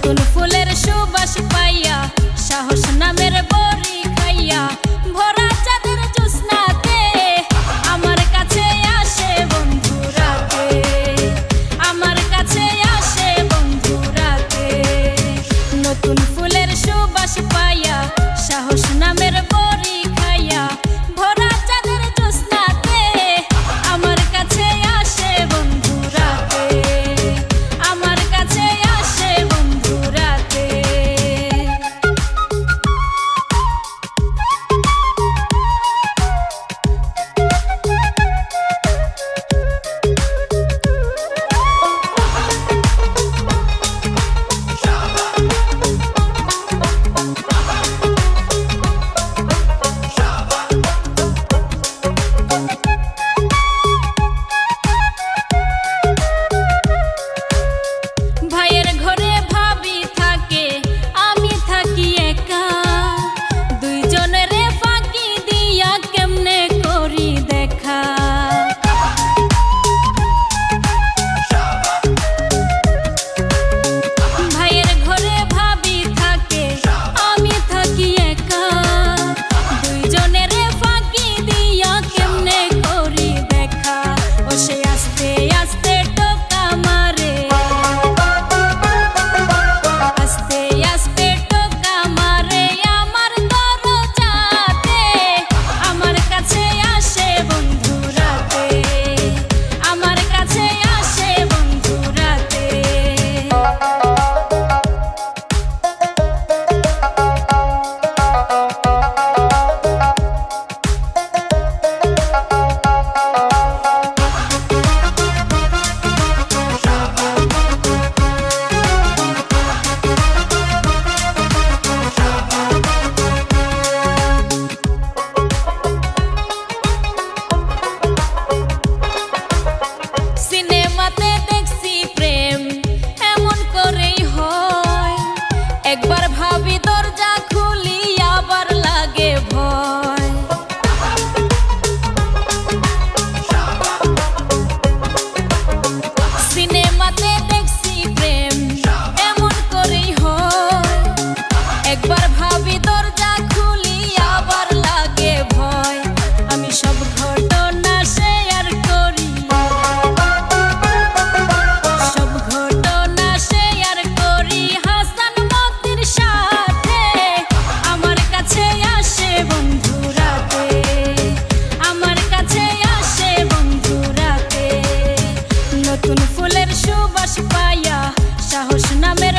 নতুন ফুলের সুবাস পাইয়া সাহস নামের বড়ি খাইয়া ভরা চাঁদের জ্যোৎস্নাতে আমার কাছে আসে বন্ধুরাতে, আমার কাছে আসে বন্ধুরাতে। নতুন ফুলের সুবাস পাইয়া সাহস নামের বড়ি খাইয়া ভরা চাঁদের জ্যোৎস্নাতে আমার কাছে আসে বন্ধুরাতে, আমার কাছে আসে বন্ধুরাতে। ভাইয়ের ঘরে ভাবি থাকে আমি থাকি একা, দুইজনের ফাঁকি দিয়া কেমনে করি দেখা। ভাইয়ের ঘরে ভাবি থাকে আমি থাকি একা, দুইজনের ফাঁকি দিয়া কেমনে করি দেখা। ও সে আস্তে আস্তে টোকা মারে, আস্তে আস্তে টোকা মারে আমার দরজাতে, আমার কাছে আসে বন্ধুরাতে, আমার কাছে আসে বন্ধুরাতে। সিনেমাতে দেখছি প্রেম এমন করেই হয়, একবার ভাবি দরজা খুলি আবার লাগে ভয়। সিনেমাতে দেখছি প্রেম এমন করেই হয়, একবার ভাবি দরজা খুলি আবার লাগে ভয়। আমি সব ঘটনা শেয়ার করি, সব ঘটনা শেয়ার করি হাসান মতির সাথে, আমার কাছে আসে বন্ধুরাতে, আমার কাছে আসে বন্ধুরাতে। নতুন ফুলের সুবাস পাইয়া সাহস নামের